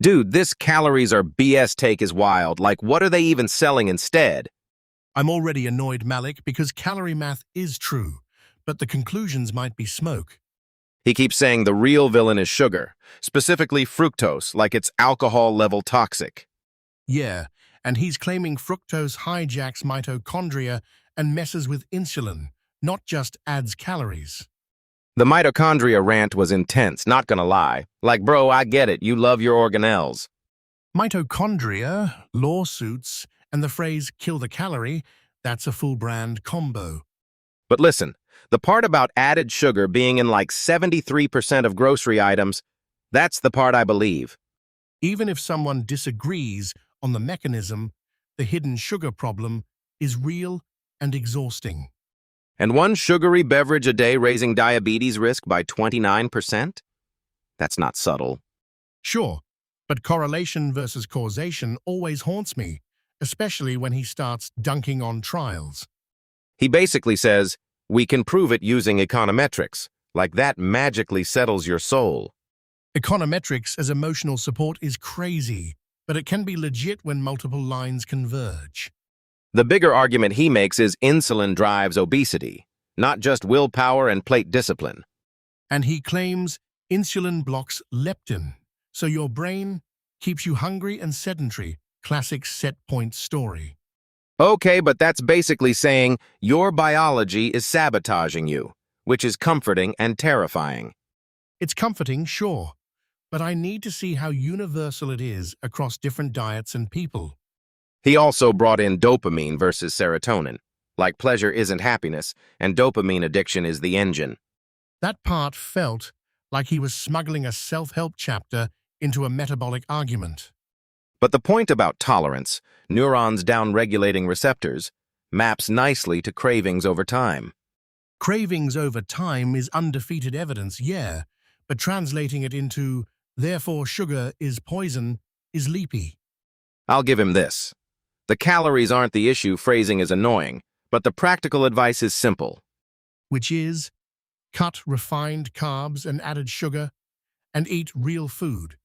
Dude, this calories are BS take is wild. Like, what are they even selling instead? I'm already annoyed, Malik, because calorie math is true, but the conclusions might be smoke. He keeps saying the real villain is sugar, specifically fructose, like it's alcohol level toxic. Yeah, and he's claiming fructose hijacks mitochondria and messes with insulin, not just adds calories. The mitochondria rant was intense, not gonna lie. Like, bro, I get it, you love your organelles. Mitochondria, lawsuits, and the phrase kill the calorie, that's a full brand combo. But listen, the part about added sugar being in like 73% of grocery items, that's the part I believe. Even if someone disagrees on the mechanism, the hidden sugar problem is real and exhausting. And one sugary beverage a day raising diabetes risk by 29%? That's not subtle. Sure, but correlation versus causation always haunts me, especially when he starts dunking on trials. He basically says, we can prove it using econometrics, like that magically settles your soul. Econometrics as emotional support is crazy, but it can be legit when multiple lines converge. The bigger argument he makes is insulin drives obesity, not just willpower and plate discipline. And he claims insulin blocks leptin, so your brain keeps you hungry and sedentary, classic set point story. Okay, but that's basically saying your biology is sabotaging you, which is comforting and terrifying. It's comforting, sure, but I need to see how universal it is across different diets and people. He also brought in dopamine versus serotonin. Like pleasure isn't happiness, and dopamine addiction is the engine. That part felt like he was smuggling a self-help chapter into a metabolic argument. But the point about tolerance, neurons down-regulating receptors, maps nicely to cravings over time. Cravings over time is undefeated evidence, yeah, but translating it into, therefore sugar is poison, is leapy. I'll give him this. The calories aren't the issue, phrasing is annoying, but the practical advice is simple. Which is, cut refined carbs and added sugar, and eat real food,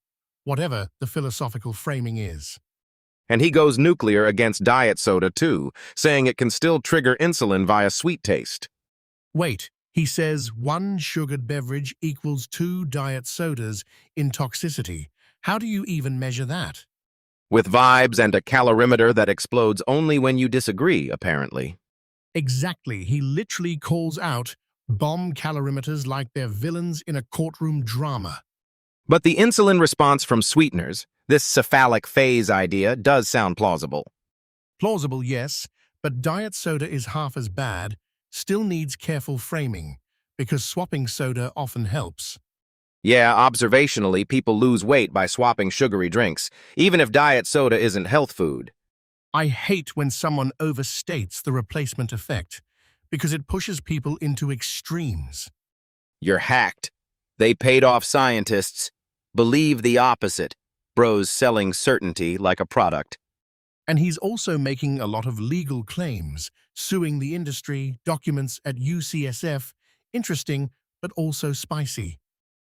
whatever the philosophical framing is. And he goes nuclear against diet soda too, saying it can still trigger insulin via sweet taste. Wait, he says 1 sugared beverage equals 2 diet sodas in toxicity. How do you even measure that? With vibes and a calorimeter that explodes only when you disagree, apparently. Exactly, he literally calls out bomb calorimeters like they're villains in a courtroom drama. But the insulin response from sweeteners, this cephalic phase idea, does sound plausible. Plausible, yes, but diet soda is half as bad, still needs careful framing, because swapping soda often helps. Yeah, observationally, people lose weight by swapping sugary drinks, even if diet soda isn't health food. I hate when someone overstates the replacement effect, because it pushes people into extremes. You're hacked. They paid off scientists. Believe the opposite. Bros selling certainty like a product. And he's also making a lot of legal claims, suing the industry, documents at UCSF. Interesting, but also spicy.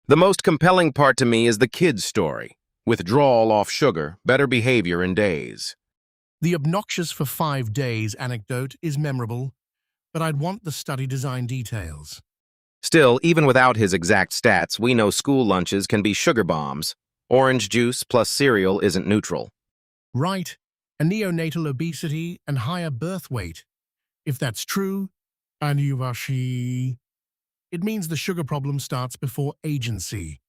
The most compelling part to me is the kid's story. Withdrawal off sugar, better behavior in days. The obnoxious for 5 days anecdote is memorable, but I'd want the study design details. Still, even without his exact stats, we know school lunches can be sugar bombs. Orange juice plus cereal isn't neutral. Right, and neonatal obesity and higher birth weight. If that's true, Anuvashi, it means the sugar problem starts before agency.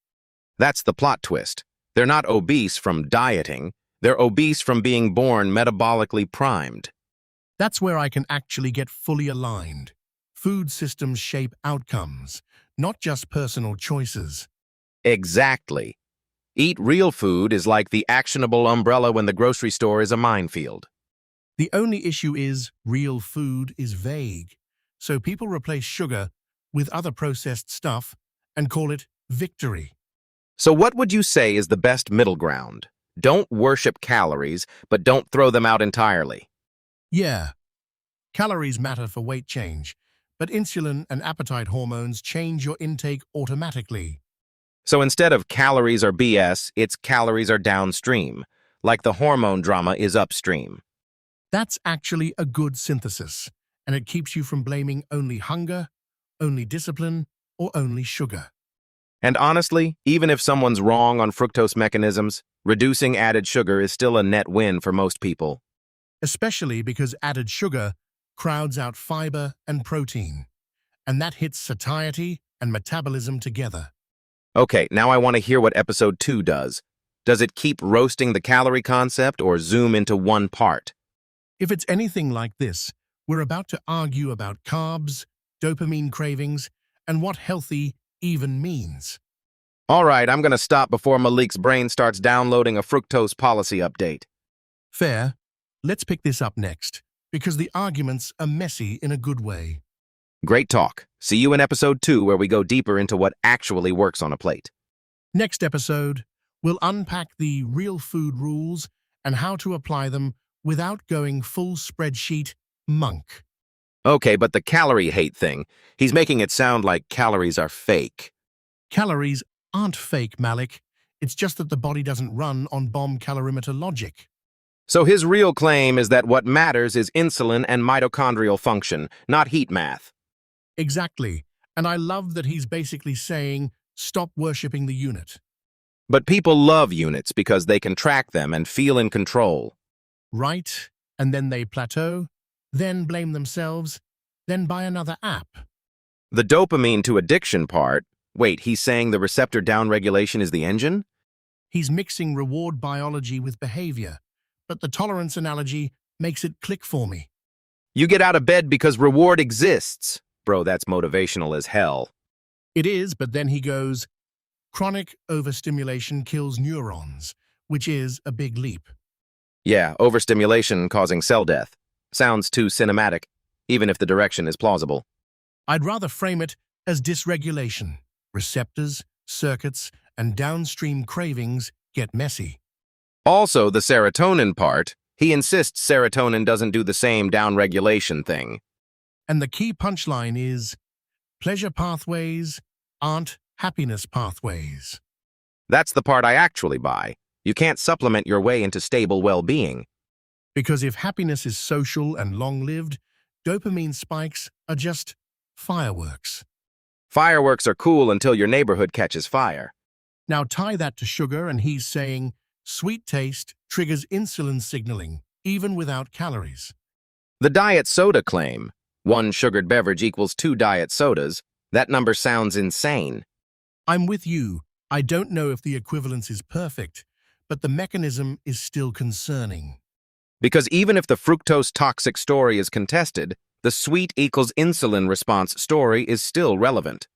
That's the plot twist. They're not obese from dieting. They're obese from being born metabolically primed. That's where I can actually get fully aligned. Food systems shape outcomes, not just personal choices. Exactly. Eat real food is like the actionable umbrella when the grocery store is a minefield. The only issue is real food is vague, so people replace sugar with other processed stuff and call it victory. So what would you say is the best middle ground? Don't worship calories, but don't throw them out entirely. Yeah, calories matter for weight change, but insulin and appetite hormones change your intake automatically. So instead of calories are BS, it's calories are downstream, like the hormone drama is upstream. That's actually a good synthesis, and it keeps you from blaming only hunger, only discipline, or only sugar. And honestly, even if someone's wrong on fructose mechanisms, reducing added sugar is still a net win for most people. Especially because added sugar crowds out fiber and protein, and that hits satiety and metabolism together. Okay, now I want to hear what episode 2 does. Does it keep roasting the calorie concept or zoom into one part? If it's anything like this, we're about to argue about carbs, dopamine cravings, and what healthy even means. All right, I'm going to stop before Malik's brain starts downloading a fructose policy update. Fair. Let's pick this up next, because the arguments are messy in a good way. Great talk. See you in episode 2 where we go deeper into what actually works on a plate. Next episode, we'll unpack the real food rules and how to apply them without going full spreadsheet monk. Okay, but the calorie hate thing, he's making it sound like calories are fake. Calories aren't fake, Malik. It's just that the body doesn't run on bomb calorimeter logic. So his real claim is that what matters is insulin and mitochondrial function, not heat math. Exactly. And I love that he's basically saying, stop worshipping the unit. But people love units because they can track them and feel in control. Right? And then they plateau, then blame themselves, then buy another app. The dopamine to addiction part, wait, he's saying the receptor downregulation is the engine? He's mixing reward biology with behavior, but the tolerance analogy makes it click for me. You get out of bed because reward exists. Bro, that's motivational as hell. It is, but then he goes, chronic overstimulation kills neurons, which is a big leap. Yeah, overstimulation causing cell death. Sounds too cinematic, even if the direction is plausible. I'd rather frame it as dysregulation. Receptors, circuits, and downstream cravings get messy. Also, the serotonin part, he insists serotonin doesn't do the same downregulation thing. And the key punchline is, pleasure pathways aren't happiness pathways. That's the part I actually buy. You can't supplement your way into stable well-being. Because if happiness is social and long-lived, dopamine spikes are just fireworks. Fireworks are cool until your neighborhood catches fire. Now tie that to sugar and he's saying, sweet taste triggers insulin signaling, even without calories. The diet soda claim, 1 sugared beverage equals 2 diet sodas, that number sounds insane. I'm with you. I don't know if the equivalence is perfect, but the mechanism is still concerning. Because even if the fructose toxic story is contested, the sweet equals insulin response story is still relevant.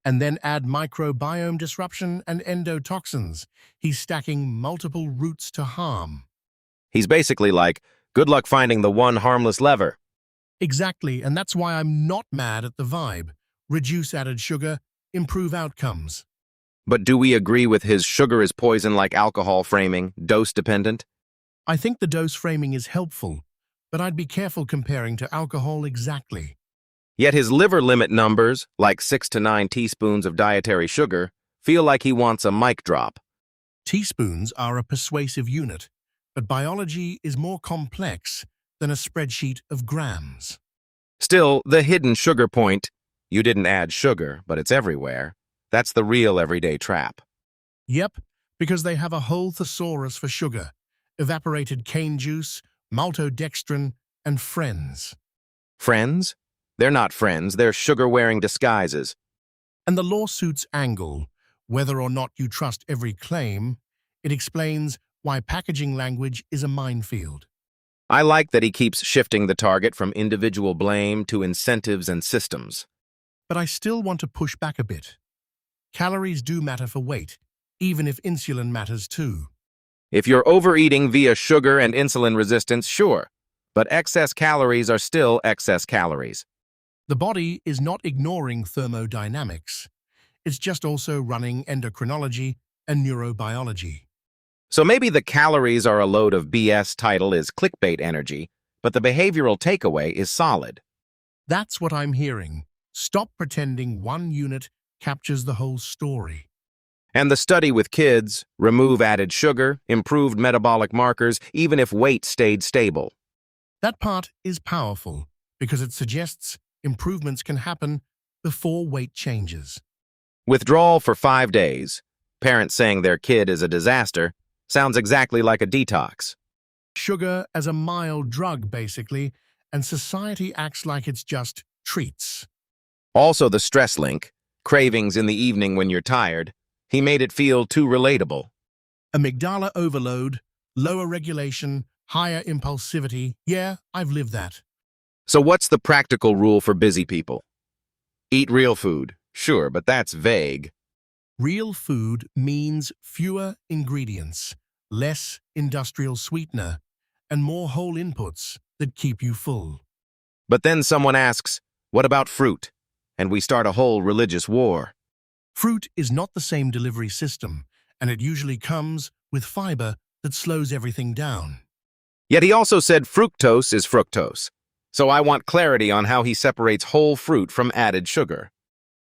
And then add microbiome disruption and endotoxins. He's stacking multiple routes to harm. He's basically like, good luck finding the one harmless lever. Exactly, and that's why I'm not mad at the vibe. Reduce added sugar, improve outcomes. But do we agree with his sugar is poison like alcohol framing, dose-dependent? I think the dose framing is helpful, but I'd be careful comparing to alcohol exactly. Yet his liver limit numbers, like 6 to 9 teaspoons of dietary sugar, feel like he wants a mic drop. Teaspoons are a persuasive unit, but biology is more complex than a spreadsheet of grams. Still, the hidden sugar point, you didn't add sugar, but it's everywhere, that's the real everyday trap. Yep, because they have a whole thesaurus for sugar, evaporated cane juice, maltodextrin, and friends. Friends? They're not friends, they're sugar-wearing disguises. And the lawsuit's angle, whether or not you trust every claim, it explains why packaging language is a minefield. I like that he keeps shifting the target from individual blame to incentives and systems. But I still want to push back a bit. Calories do matter for weight, even if insulin matters too. If you're overeating via sugar and insulin resistance, sure, but excess calories are still excess calories. The body is not ignoring thermodynamics. It's just also running endocrinology and neurobiology. So maybe the calories are a load of BS title is clickbait energy, but the behavioral takeaway is solid. That's what I'm hearing. Stop pretending one unit captures the whole story. And the study with kids, remove added sugar, improved metabolic markers, even if weight stayed stable. That part is powerful because it suggests improvements can happen before weight changes. Withdrawal for 5 days. Parents saying their kid is a disaster sounds exactly like a detox. Sugar as a mild drug, basically, and society acts like it's just treats. Also the stress link, cravings in the evening when you're tired. He made it feel too relatable. Amygdala overload, lower regulation, higher impulsivity. Yeah, I've lived that. So what's the practical rule for busy people? Eat real food, sure, but that's vague. Real food means fewer ingredients, less industrial sweetener, and more whole inputs that keep you full. But then someone asks, what about fruit? And we start a whole religious war. Fruit is not the same delivery system, and it usually comes with fiber that slows everything down. Yet he also said fructose is fructose. So I want clarity on how he separates whole fruit from added sugar.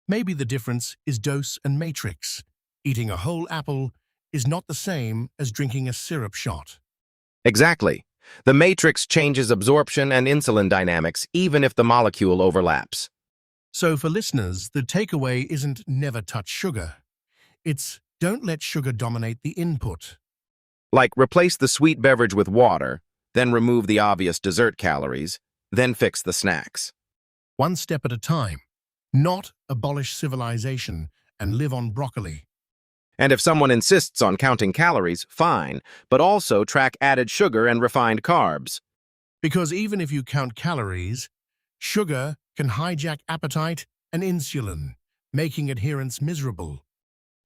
Maybe the difference is dose and matrix. Eating a whole apple is not the same as drinking a syrup shot. Exactly. The matrix changes absorption and insulin dynamics even if the molecule overlaps. So for listeners, the takeaway isn't never touch sugar. It's don't let sugar dominate the input. Like replace the sweet beverage with water, then remove the obvious dessert calories, then fix the snacks. One step at a time. Not abolish civilization and live on broccoli. And if someone insists on counting calories, fine, but also track added sugar and refined carbs. Because even if you count calories, sugar can hijack appetite and insulin, making adherence miserable.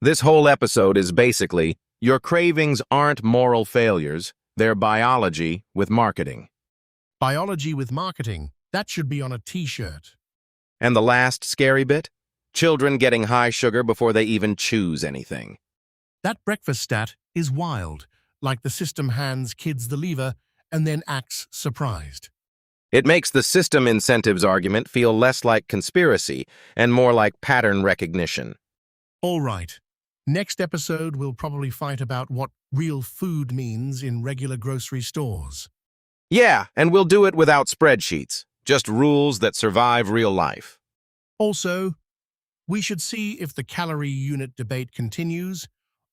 This whole episode is basically, your cravings aren't moral failures, they're biology with marketing. Biology with marketing, that should be on a t-shirt. And the last scary bit? Children getting high sugar before they even choose anything. That breakfast stat is wild, like the system hands kids the lever and then acts surprised. It makes the system incentives argument feel less like conspiracy and more like pattern recognition. All right. Next episode, we'll probably fight about what real food means in regular grocery stores. Yeah, and we'll do it without spreadsheets, just rules that survive real life. Also, we should see if the calorie unit debate continues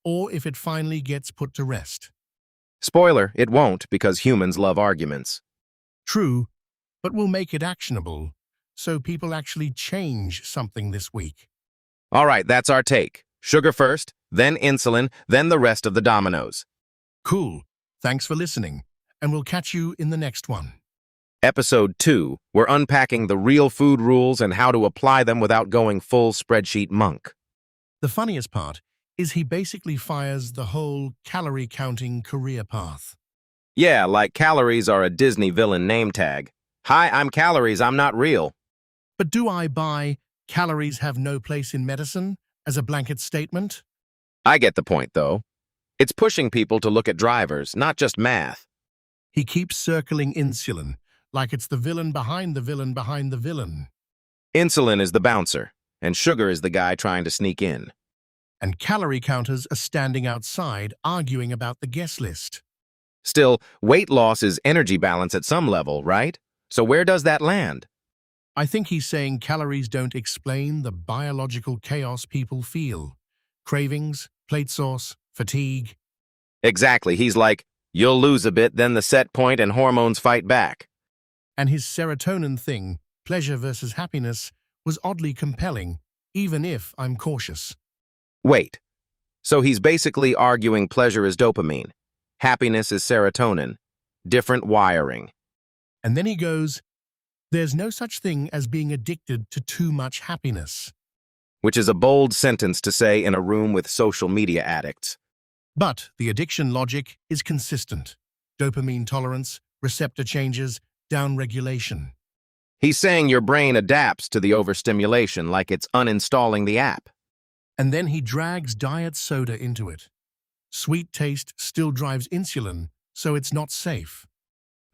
or if it finally gets put to rest. Spoiler, it won't because humans love arguments. True, but we'll make it actionable so people actually change something this week. All right, that's our take. Sugar first, then insulin, then the rest of the dominoes. Cool. Thanks for listening, and we'll catch you in the next one. Episode 2, we're unpacking the real food rules and how to apply them without going full spreadsheet monk. The funniest part is he basically fires the whole calorie-counting career path. Yeah, like calories are a Disney villain name tag. Hi, I'm calories, I'm not real. But do I buy calories have no place in medicine as a blanket statement? I get the point, though. It's pushing people to look at drivers, not just math. He keeps circling insulin, like it's the villain behind the villain behind the villain. Insulin is the bouncer, and sugar is the guy trying to sneak in. And calorie counters are standing outside arguing about the guest list. Still, weight loss is energy balance at some level, right? So where does that land? I think he's saying calories don't explain the biological chaos people feel. Cravings, plate sauce, fatigue. Exactly, he's like, you'll lose a bit, then the set point and hormones fight back. And his serotonin thing, pleasure versus happiness, was oddly compelling, even if I'm cautious. Wait, so he's basically arguing pleasure is dopamine, happiness is serotonin, different wiring. And then he goes, there's no such thing as being addicted to too much happiness. Which is a bold sentence to say in a room with social media addicts. But the addiction logic is consistent. Dopamine tolerance, receptor changes, downregulation. He's saying your brain adapts to the overstimulation like it's uninstalling the app. And then he drags diet soda into it. Sweet taste still drives insulin, so it's not safe.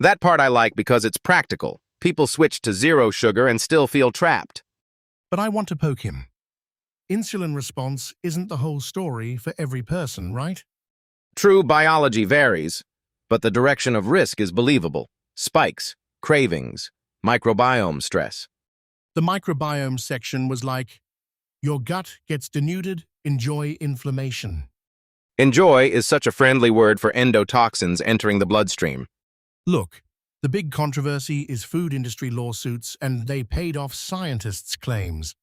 That part I like because it's practical. People switch to zero sugar and still feel trapped. But I want to poke him. insulin response isn't the whole story for every person, right? True, biology varies, but the direction of risk is believable. Spikes, cravings, microbiome stress. The microbiome section was like, your gut gets denuded, enjoy inflammation. Enjoy is such a friendly word for endotoxins entering the bloodstream. Look, the big controversy is food industry lawsuits, and they paid off scientists' claims.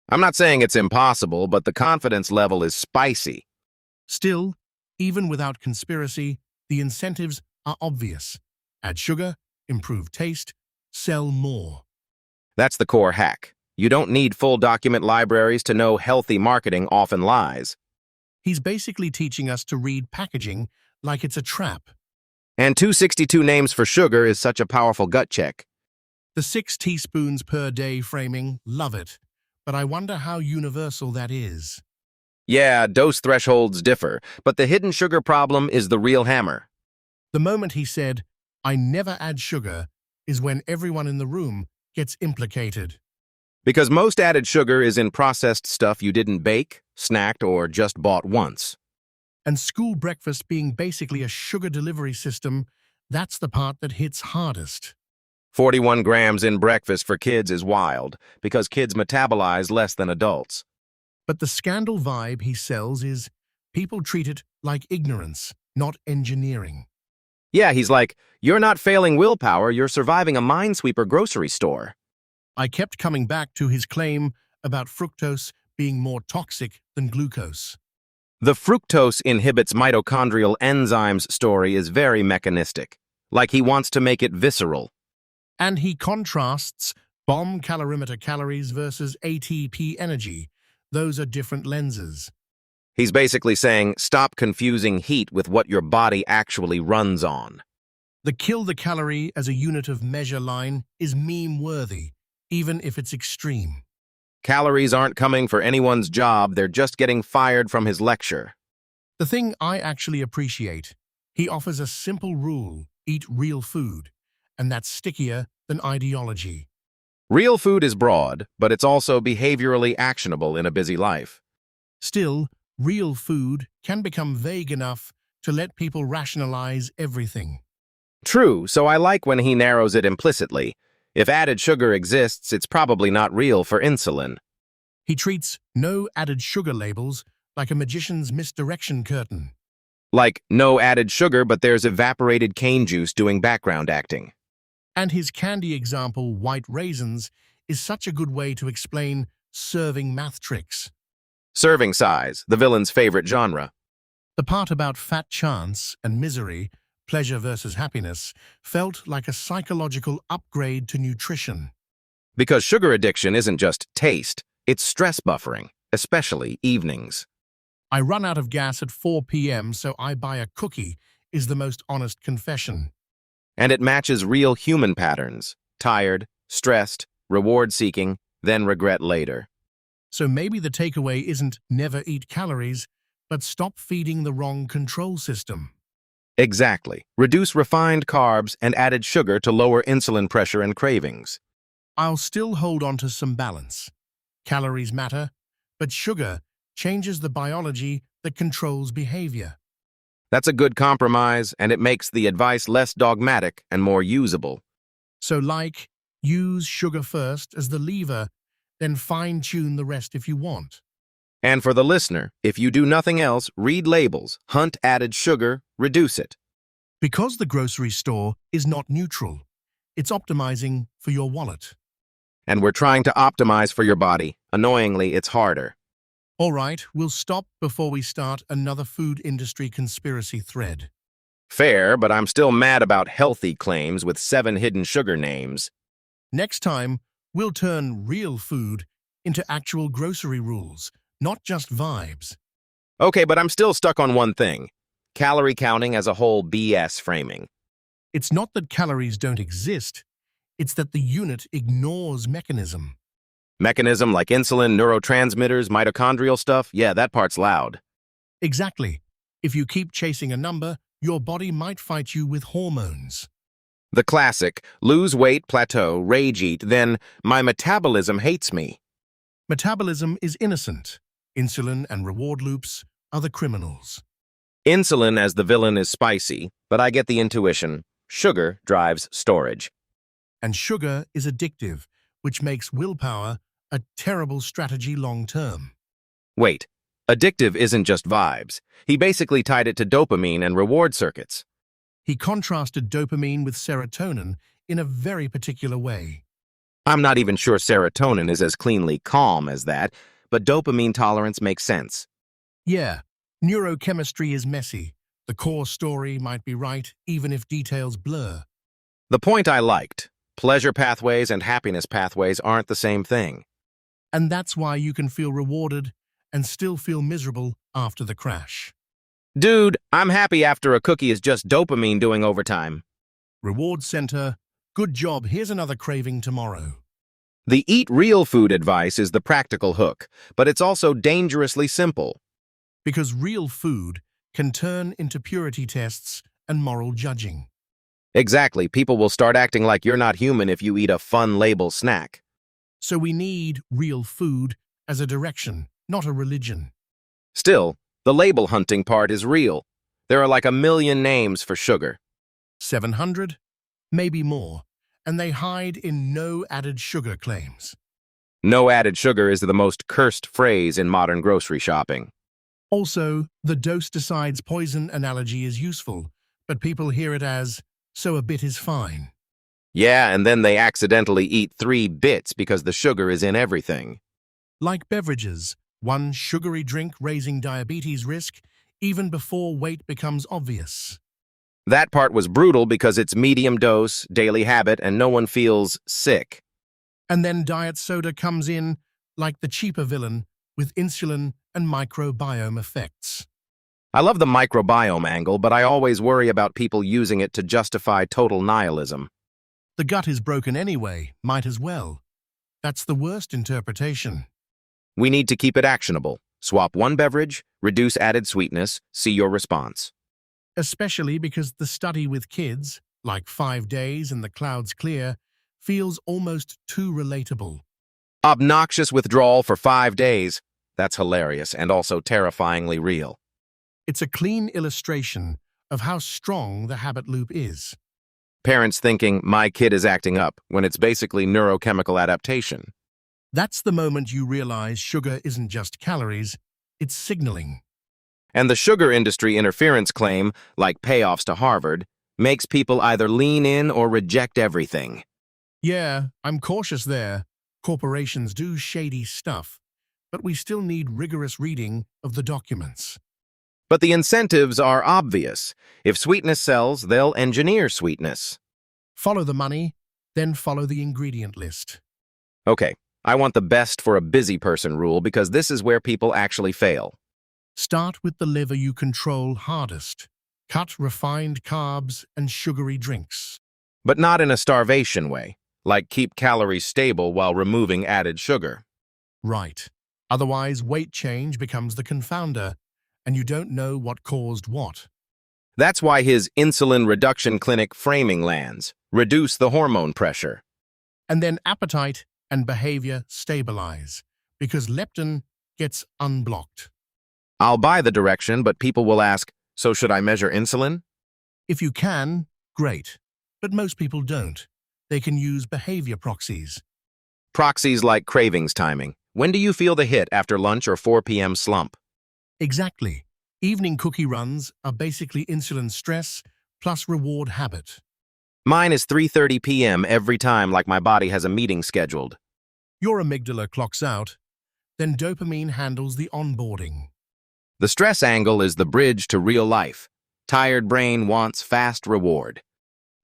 I'm not saying it's impossible, but the confidence level is spicy. Still, even without conspiracy, the incentives are obvious. Add sugar, improve taste, sell more. That's the core hack. You don't need full document libraries to know healthy marketing often lies. He's basically teaching us to read packaging like it's a trap. And 262 names for sugar is such a powerful gut check. The 6 teaspoons per day framing, love it. But I wonder how universal that is. Yeah, dose thresholds differ, but the hidden sugar problem is the real hammer. The moment he said, I never add sugar, is when everyone in the room gets implicated. Because most added sugar is in processed stuff you didn't bake, snacked, or just bought once. And school breakfast being basically a sugar delivery system, that's the part that hits hardest. 41 grams in breakfast for kids is wild, because kids metabolize less than adults. But the scandal vibe he sells is people treat it like ignorance, not engineering. Yeah, he's like, you're not failing willpower, you're surviving a minesweeper grocery store. I kept coming back to his claim about fructose being more toxic than glucose. The fructose inhibits mitochondrial enzymes story is very mechanistic, like he wants to make it visceral. And he contrasts bomb calorimeter calories versus ATP energy. Those are different lenses. He's basically saying, stop confusing heat with what your body actually runs on. The kill the calorie as a unit of measure line is meme-worthy, even if it's extreme. Calories aren't coming for anyone's job, they're just getting fired from his lecture. The thing I actually appreciate, he offers a simple rule, eat real food, and that's stickier than ideology. Real food is broad, but it's also behaviorally actionable in a busy life. Still, real food can become vague enough to let people rationalize everything. True, so I like when he narrows it implicitly. If added sugar exists, it's probably not real for insulin. He treats no added sugar labels like a magician's misdirection curtain. Like, no added sugar, but there's evaporated cane juice doing background acting. And his candy example, white raisins, is such a good way to explain serving math tricks. Serving size, the villain's favorite genre. The part about fat chance and misery, pleasure versus happiness, felt like a psychological upgrade to nutrition. Because sugar addiction isn't just taste, it's stress buffering, especially evenings. I run out of gas at 4 p.m., so I buy a cookie, is the most honest confession. And it matches real human patterns. Tired, stressed, reward-seeking, then regret later. So maybe the takeaway isn't never eat calories, but stop feeding the wrong control system. Exactly. Reduce refined carbs and added sugar to lower insulin pressure and cravings. I'll still hold on to some balance. Calories matter, but sugar changes the biology that controls behavior. That's a good compromise, and it makes the advice less dogmatic and more usable. So use sugar first as the lever, then fine-tune the rest if you want. And for the listener, if you do nothing else, read labels, hunt added sugar, reduce it. Because the grocery store is not neutral, it's optimizing for your wallet. And we're trying to optimize for your body. Annoyingly, it's harder. All right, we'll stop before we start another food industry conspiracy thread. Fair, but I'm still mad about healthy claims with 7 hidden sugar names. Next time, we'll turn real food into actual grocery rules, not just vibes. Okay, but I'm still stuck on one thing. Calorie counting as a whole BS framing. It's not that calories don't exist, it's that the unit ignores mechanism. Mechanism like insulin, neurotransmitters, mitochondrial stuff, yeah, that part's loud. Exactly. If you keep chasing a number, your body might fight you with hormones. The classic, lose weight, plateau, rage eat, then my metabolism hates me. Metabolism is innocent. Insulin and reward loops are the criminals. Insulin as the villain is spicy, but I get the intuition. Sugar drives storage. And sugar is addictive, which makes willpower a terrible strategy long-term. Wait, addictive isn't just vibes. He basically tied it to dopamine and reward circuits. He contrasted dopamine with serotonin in a very particular way. I'm not even sure serotonin is as cleanly calm as that, but dopamine tolerance makes sense. Yeah, neurochemistry is messy. The core story might be right, even if details blur. The point I liked, pleasure pathways and happiness pathways aren't the same thing. And that's why you can feel rewarded and still feel miserable after the crash. Dude, I'm happy after a cookie is just dopamine doing overtime. Reward center, good job, here's another craving tomorrow. The eat real food advice is the practical hook, but it's also dangerously simple. Because real food can turn into purity tests and moral judging. Exactly, people will start acting like you're not human if you eat a fun label snack. So we need real food as a direction, not a religion. Still, the label hunting part is real. There are like 1,000,000 names for sugar. 700? Maybe more. And they hide in no added sugar claims. No added sugar is the most cursed phrase in modern grocery shopping. Also, the dose decides poison analogy is useful, but people hear it as, so a bit is fine. Yeah, and then they accidentally eat 3 bits because the sugar is in everything. Like beverages, one sugary drink raising diabetes risk even before weight becomes obvious. That part was brutal because it's medium dose, daily habit, and no one feels sick. And then diet soda comes in like the cheaper villain with insulin and microbiome effects. I love the microbiome angle, but I always worry about people using it to justify total nihilism. The gut is broken anyway, might as well. That's the worst interpretation. We need to keep it actionable. Swap one beverage, reduce added sweetness, see your response. Especially because the study with kids, like 5 days and the clouds clear, feels almost too relatable. Obnoxious withdrawal for 5 days. That's hilarious and also terrifyingly real. It's a clean illustration of how strong the habit loop is. Parents thinking, my kid is acting up, when it's basically neurochemical adaptation. That's the moment you realize sugar isn't just calories, it's signaling. And the sugar industry interference claim, like payoffs to Harvard, makes people either lean in or reject everything. Yeah, I'm cautious there. Corporations do shady stuff, but we still need rigorous reading of the documents. But the incentives are obvious. If sweetness sells, they'll engineer sweetness. Follow the money, then follow the ingredient list. Okay, I want the best for a busy person rule because this is where people actually fail. Start with the lever you control hardest. Cut refined carbs and sugary drinks. But not in a starvation way, like keep calories stable while removing added sugar. Right. Otherwise, weight change becomes the confounder, and you don't know what caused what. That's why his insulin reduction clinic framing lands. Reduce the hormone pressure. And then appetite and behavior stabilize, because leptin gets unblocked. I'll buy the direction, but people will ask, so should I measure insulin? If you can, great. But most people don't. They can use behavior proxies. Proxies like cravings timing. When do you feel the hit after lunch or 4 p.m. slump? Exactly. Evening cookie runs are basically insulin stress plus reward habit. Mine is 3:30 p.m. every time, like my body has a meeting scheduled. Your amygdala clocks out, then dopamine handles the onboarding. The stress angle is the bridge to real life. Tired brain wants fast reward.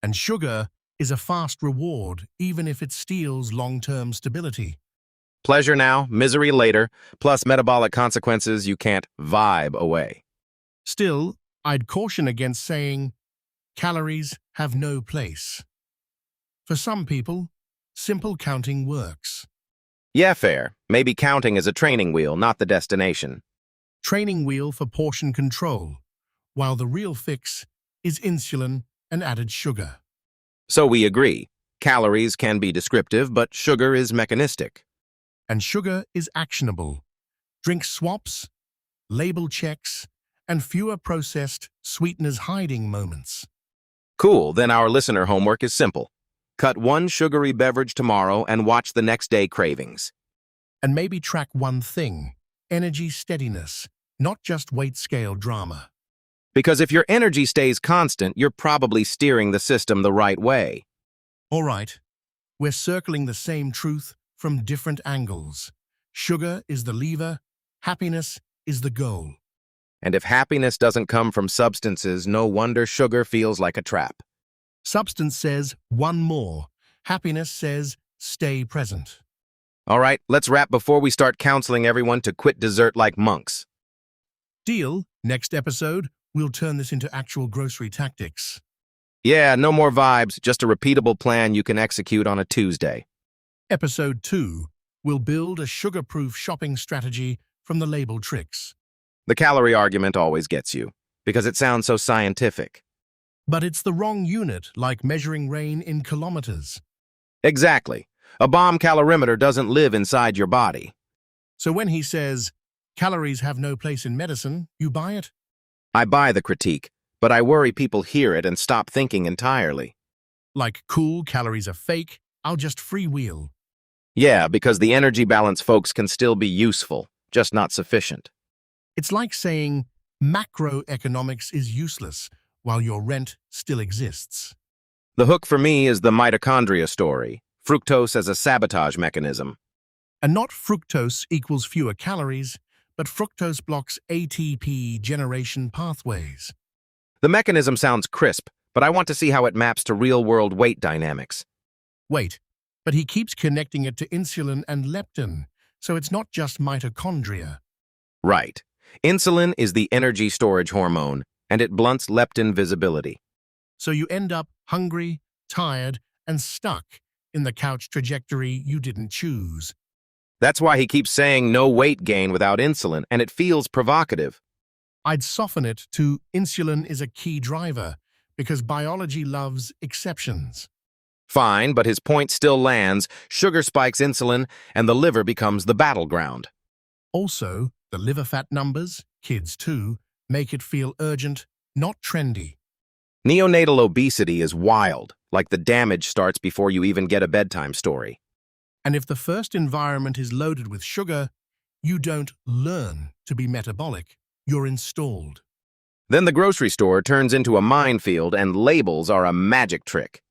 And sugar is a fast reward, even if it steals long-term stability. Pleasure now, misery later, plus metabolic consequences you can't vibe away. Still, I'd caution against saying, calories have no place. For some people, simple counting works. Yeah, fair. Maybe counting is a training wheel, not the destination. Training wheel for portion control, while the real fix is insulin and added sugar. So we agree. Calories can be descriptive, but sugar is mechanistic. And sugar is actionable. drink swaps, label checks, and fewer processed sweeteners hiding moments. Cool, then our listener homework is simple. Cut one sugary beverage tomorrow and watch the next day cravings. And maybe track one thing: energy steadiness, not just weight scale drama. Because if your energy stays constant, you're probably steering the system the right way. All right, we're circling the same truth from different angles. Sugar is the lever, happiness is the goal. And if happiness doesn't come from substances, no wonder sugar feels like a trap. Substance says, one more. Happiness says, stay present. All right, let's wrap before we start counseling everyone to quit dessert like monks. Deal? Next episode, we'll turn this into actual grocery tactics. Yeah, no more vibes, just a repeatable plan you can execute on a Tuesday. Episode 2, we'll build a sugar-proof shopping strategy from the label tricks. The calorie argument always gets you, because it sounds so scientific. But it's the wrong unit, like measuring rain in kilometers. Exactly. A bomb calorimeter doesn't live inside your body. So when he says, calories have no place in medicine, you buy it? I buy the critique, but I worry people hear it and stop thinking entirely. Like, cool, calories are fake, I'll just freewheel. Yeah, because the energy balance folks can still be useful, just not sufficient. It's like saying macroeconomics is useless while your rent still exists. The hook for me is the mitochondria story, fructose as a sabotage mechanism. And not fructose equals fewer calories, but fructose blocks ATP generation pathways. The mechanism sounds crisp, but I want to see how it maps to real-world weight dynamics. Wait, but he keeps connecting it to insulin and leptin, so it's not just mitochondria. Right. Insulin is the energy storage hormone, and it blunts leptin visibility. So you end up hungry, tired, and stuck in the couch trajectory you didn't choose. That's why he keeps saying no weight gain without insulin, and it feels provocative. I'd soften it to insulin is a key driver, because biology loves exceptions. Fine, but his point still lands. Sugar spikes insulin, and the liver becomes the battleground. Also, the liver fat numbers, kids too, make it feel urgent, not trendy. Neonatal obesity is wild, like the damage starts before you even get a bedtime story. And if the first environment is loaded with sugar, you don't learn to be metabolic, you're installed. Then the grocery store turns into a minefield, and labels are a magic trick.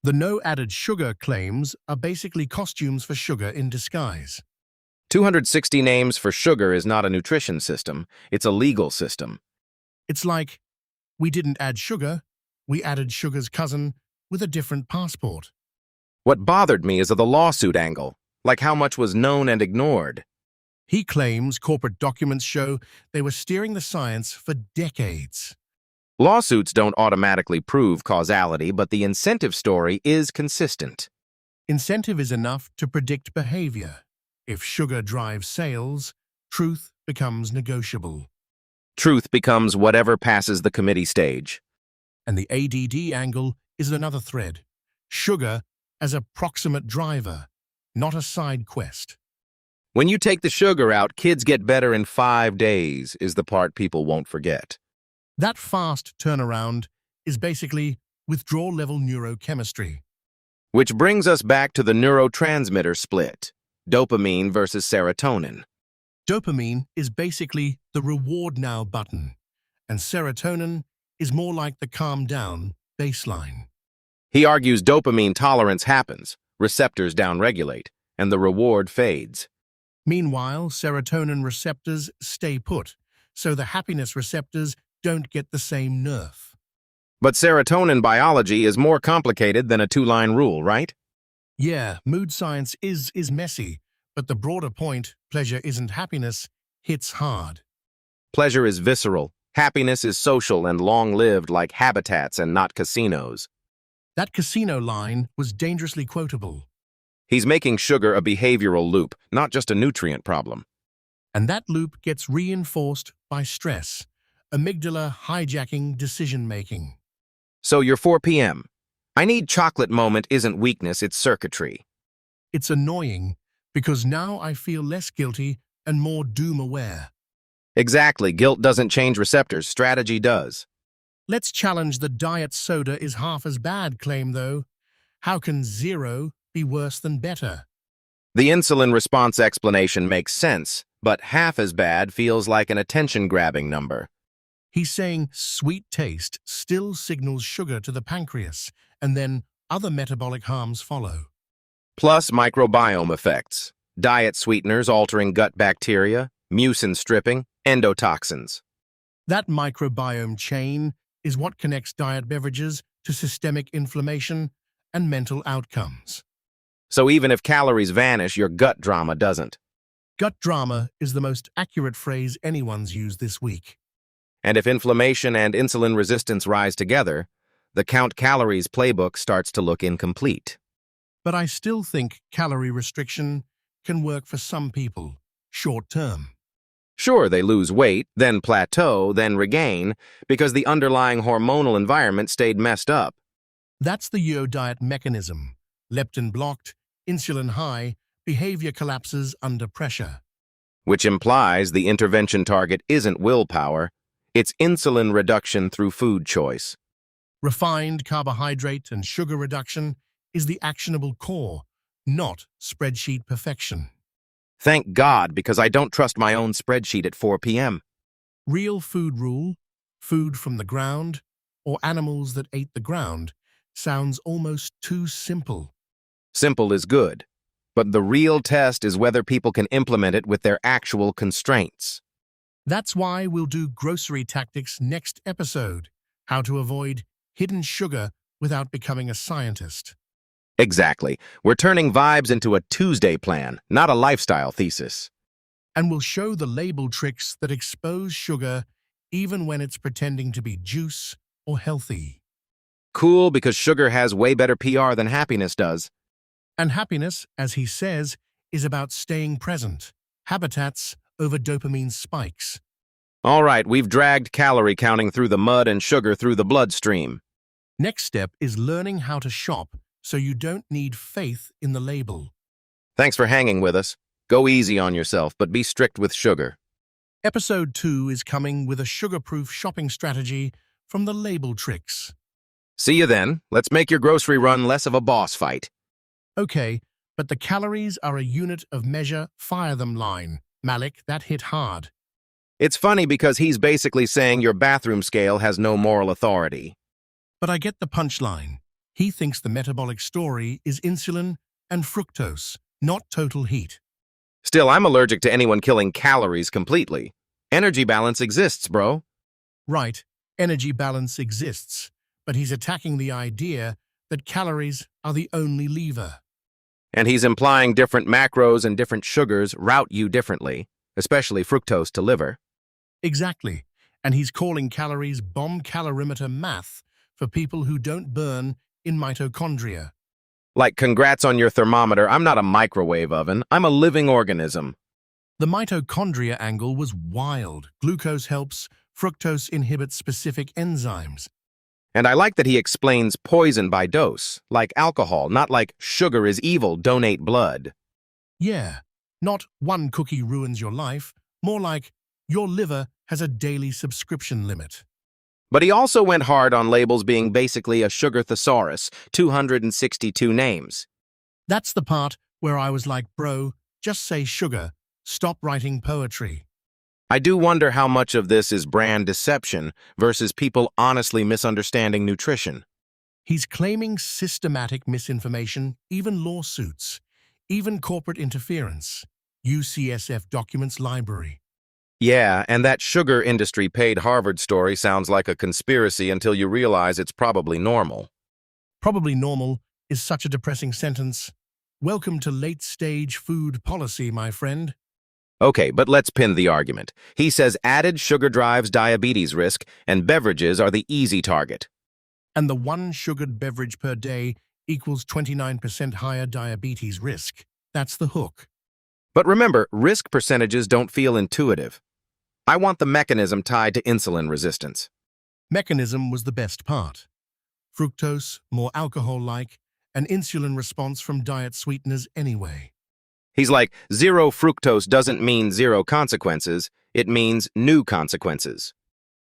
The no added sugar claims are basically costumes for sugar in disguise. 260 names for sugar is not a nutrition system, it's a legal system. It's like, we didn't add sugar, we added sugar's cousin with a different passport. What bothered me is the lawsuit angle, like how much was known and ignored. He claims corporate documents show they were steering the science for decades. Lawsuits don't automatically prove causality, but the incentive story is consistent. Incentive is enough to predict behavior. If sugar drives sales, truth becomes negotiable. Truth becomes whatever passes the committee stage. And the ADD angle is another thread. Sugar as a proximate driver, not a side quest. When you take the sugar out, kids get better in 5 days, is the part people won't forget. That fast turnaround is basically withdrawal-level neurochemistry. Which brings us back to the neurotransmitter split, dopamine versus serotonin. Dopamine is basically the reward now button, and serotonin is more like the calm down baseline. He argues dopamine tolerance happens, receptors downregulate, and the reward fades. Meanwhile, serotonin receptors stay put, so the happiness receptors don't get the same nerf. But serotonin biology is more complicated than a two-line rule, right? Yeah, mood science is messy, but the broader point, pleasure isn't happiness, hits hard. Pleasure is visceral, happiness is social and long-lived like habitats and not casinos. That casino line was dangerously quotable. He's making sugar a behavioral loop, not just a nutrient problem. And that loop gets reinforced by stress, amygdala hijacking decision-making. So your 4 p.m. I need chocolate moment isn't weakness, it's circuitry. It's annoying because now I feel less guilty and more doom-aware. Exactly. Guilt doesn't change receptors. Strategy does. Let's challenge the diet soda is half as bad claim, though. How can zero be worse than better? The insulin response explanation makes sense, but half as bad feels like an attention-grabbing number. He's saying sweet taste still signals sugar to the pancreas, and then other metabolic harms follow. Plus microbiome effects. Diet sweeteners altering gut bacteria, mucin stripping, endotoxins. That microbiome chain is what connects diet beverages to systemic inflammation and mental outcomes. So even if calories vanish, your gut drama doesn't. Gut drama is the most accurate phrase anyone's used this week. And if inflammation and insulin resistance rise together, the count calories playbook starts to look incomplete. But I still think calorie restriction can work for some people, short term. Sure, they lose weight, then plateau, then regain, because the underlying hormonal environment stayed messed up. That's the yo diet mechanism. Leptin blocked, insulin high, behavior collapses under pressure. Which implies the intervention target isn't willpower, it's insulin reduction through food choice. Refined carbohydrate and sugar reduction is the actionable core, not spreadsheet perfection. Thank God, because I don't trust my own spreadsheet at 4 p.m. Real food rule, food from the ground, or animals that ate the ground, sounds almost too simple. Simple is good, but the real test is whether people can implement it with their actual constraints. That's why we'll do grocery tactics next episode, how to avoid hidden sugar without becoming a scientist. Exactly. We're turning vibes into a Tuesday plan, not a lifestyle thesis. And we'll show the label tricks that expose sugar even when it's pretending to be juice or healthy. Cool, because sugar has way better PR than happiness does. And happiness, as he says, is about staying present, habitats over dopamine spikes. All right, we've dragged calorie counting through the mud and sugar through the bloodstream. Next step is learning how to shop so you don't need faith in the label. Thanks for hanging with us. Go easy on yourself, but be strict with sugar. Episode 2 is coming with a sugar-proof shopping strategy from the label tricks. See you then. Let's make your grocery run less of a boss fight. Okay, but the calories are a unit of measure, fire them line. Malik, that hit hard. It's funny because he's basically saying your bathroom scale has no moral authority. But I get the punchline. He thinks the metabolic story is insulin and fructose, not total heat. Still, I'm allergic to anyone killing calories completely. Energy balance exists, bro. Right, energy balance exists, but he's attacking the idea that calories are the only lever. And he's implying different macros and different sugars route you differently, especially fructose to liver. Exactly, and he's calling calories bomb calorimeter math for people who don't burn in mitochondria. Like, congrats on your thermometer, I'm not a microwave oven, I'm a living organism. The mitochondria angle was wild. Glucose helps, fructose inhibits specific enzymes. And I like that he explains poison by dose, like alcohol, not like sugar is evil, donate blood. Yeah, not one cookie ruins your life, more like your liver has a daily subscription limit. But he also went hard on labels being basically a sugar thesaurus, 262 names. That's the part where I was like, bro, just say sugar, stop writing poetry. I do wonder how much of this is brand deception versus people honestly misunderstanding nutrition. He's claiming systematic misinformation, even lawsuits, even corporate interference. UCSF Documents Library. Yeah, and that sugar industry paid Harvard story sounds like a conspiracy until you realize it's probably normal. Probably normal is such a depressing sentence. Welcome to late-stage food policy, my friend. Okay, but let's pin the argument. He says added sugar drives diabetes risk, and beverages are the easy target. And the one sugared beverage per day equals 29% higher diabetes risk. That's the hook. But remember, risk percentages don't feel intuitive. I want the mechanism tied to insulin resistance. Mechanism was the best part. Fructose, more alcohol-like, an insulin response from diet sweeteners anyway. He's like, zero fructose doesn't mean zero consequences, it means new consequences.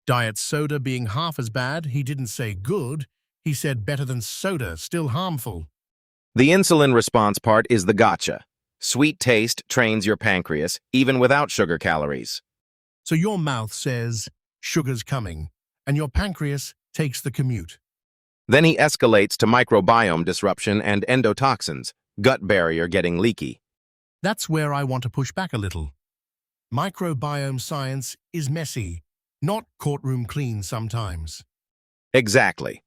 Diet soda being half as bad, he didn't say good, he said better than soda, still harmful. The insulin response part is the gotcha. Sweet taste trains your pancreas, even without sugar calories. So your mouth says, sugar's coming, and your pancreas takes the commute. Then he escalates to microbiome disruption and endotoxins, gut barrier getting leaky. That's where I want to push back a little. Microbiome science is messy, not courtroom clean sometimes. Exactly.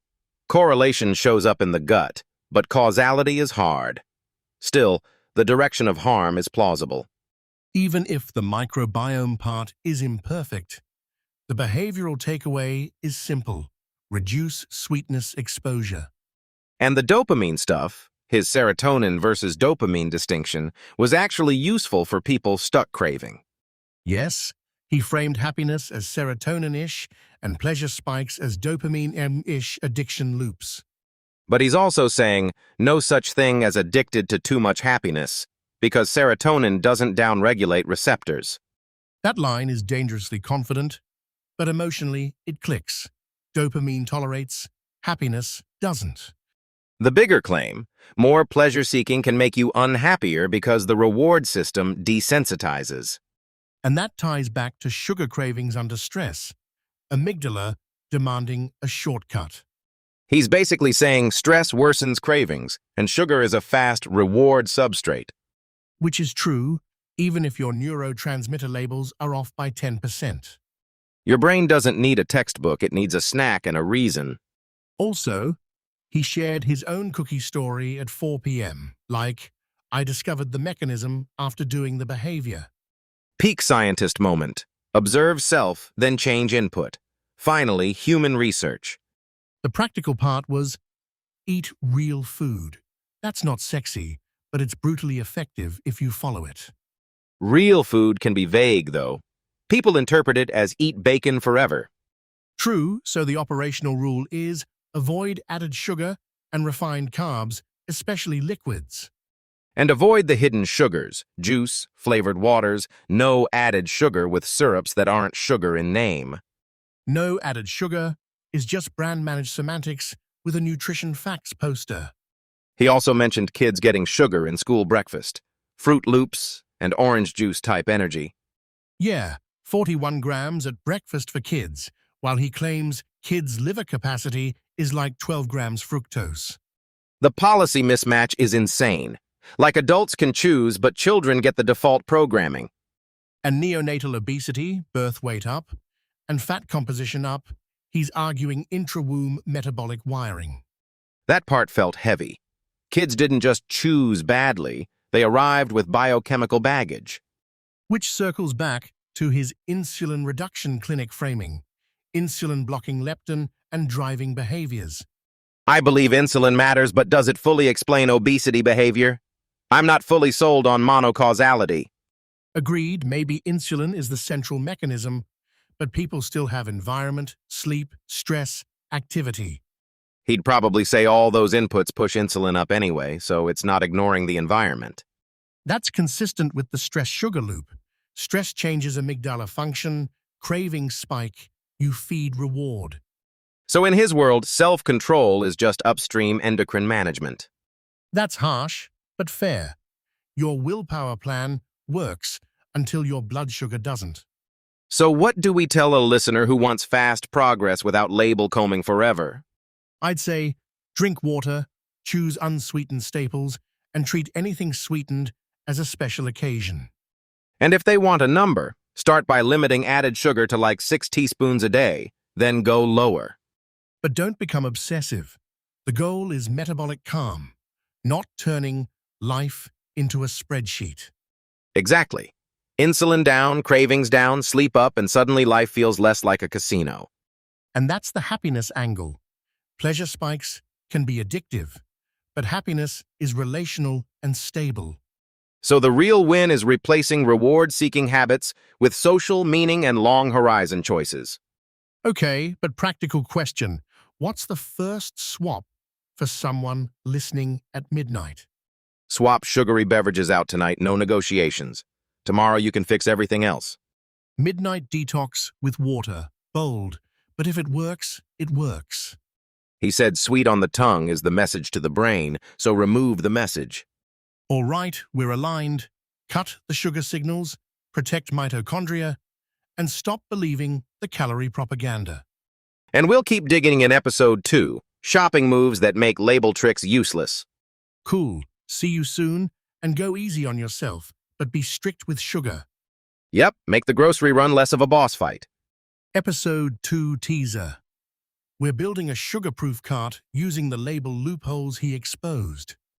Correlation shows up in the gut, but causality is hard. Still, the direction of harm is plausible. Even if the microbiome part is imperfect, the behavioral takeaway is simple. Reduce sweetness exposure. And the dopamine stuff, his serotonin versus dopamine distinction, was actually useful for people stuck craving. Yes, he framed happiness as serotonin-ish and pleasure spikes as dopamine-ish addiction loops. But he's also saying no such thing as addicted to too much happiness, because serotonin doesn't downregulate receptors. That line is dangerously confident, but emotionally it clicks. Dopamine tolerates, happiness doesn't. The bigger claim, more pleasure-seeking can make you unhappier because the reward system desensitizes. And that ties back to sugar cravings under stress, amygdala demanding a shortcut. He's basically saying stress worsens cravings, and sugar is a fast reward substrate. Which is true, even if your neurotransmitter labels are off by 10%. Your brain doesn't need a textbook, it needs a snack and a reason. Also, he shared his own cookie story at 4 p.m., like, I discovered the mechanism after doing the behavior. Peak scientist moment. Observe self, then change input. Finally, human research. The practical part was, eat real food. That's not sexy, but it's brutally effective if you follow it. Real food can be vague, though. People interpret it as eat bacon forever. True, so the operational rule is avoid added sugar and refined carbs, especially liquids. And avoid the hidden sugars, juice, flavored waters, no added sugar with syrups that aren't sugar in name. No added sugar is just brand-managed semantics with a nutrition facts poster. He also mentioned kids getting sugar in school breakfast, Fruit Loops, and orange juice type energy. Yeah, 41 grams at breakfast for kids, while he claims kids' liver capacity is like 12 grams fructose. The policy mismatch is insane. Like adults can choose, but children get the default programming. And neonatal obesity, birth weight up, and fat composition up, he's arguing intra-womb metabolic wiring. That part felt heavy. Kids didn't just choose badly, they arrived with biochemical baggage. Which circles back to his insulin reduction clinic framing, insulin blocking leptin and driving behaviors. I believe insulin matters, but does it fully explain obesity behavior? I'm not fully sold on monocausality. Agreed, maybe insulin is the central mechanism, but people still have environment, sleep, stress, activity. He'd probably say all those inputs push insulin up anyway, so it's not ignoring the environment. That's consistent with the stress-sugar loop. Stress changes amygdala function, cravings spike, you feed reward. So in his world, self-control is just upstream endocrine management. That's harsh, but fair. Your willpower plan works until your blood sugar doesn't. So what do we tell a listener who wants fast progress without label combing forever? I'd say, drink water, choose unsweetened staples, and treat anything sweetened as a special occasion. And if they want a number, start by limiting added sugar to like 6 teaspoons a day, then go lower. But don't become obsessive. The goal is metabolic calm, not turning life into a spreadsheet. Exactly. Insulin down, cravings down, sleep up, and suddenly life feels less like a casino. And that's the happiness angle. Pleasure spikes can be addictive, but happiness is relational and stable. So the real win is replacing reward-seeking habits with social, meaning, and long-horizon choices. Okay, but practical question. What's the first swap for someone listening at midnight? Swap sugary beverages out tonight, no negotiations. Tomorrow you can fix everything else. Midnight detox with water. Bold. But if it works, it works. He said sweet on the tongue is the message to the brain, so remove the message. All right, we're aligned. Cut the sugar signals, protect mitochondria, and stop believing the calorie propaganda. And we'll keep digging in episode 2, shopping moves that make label tricks useless. Cool. See you soon, and go easy on yourself, but be strict with sugar. Yep, make the grocery run less of a boss fight. Episode 2 teaser. We're building a sugar-proof cart using the label loopholes he exposed.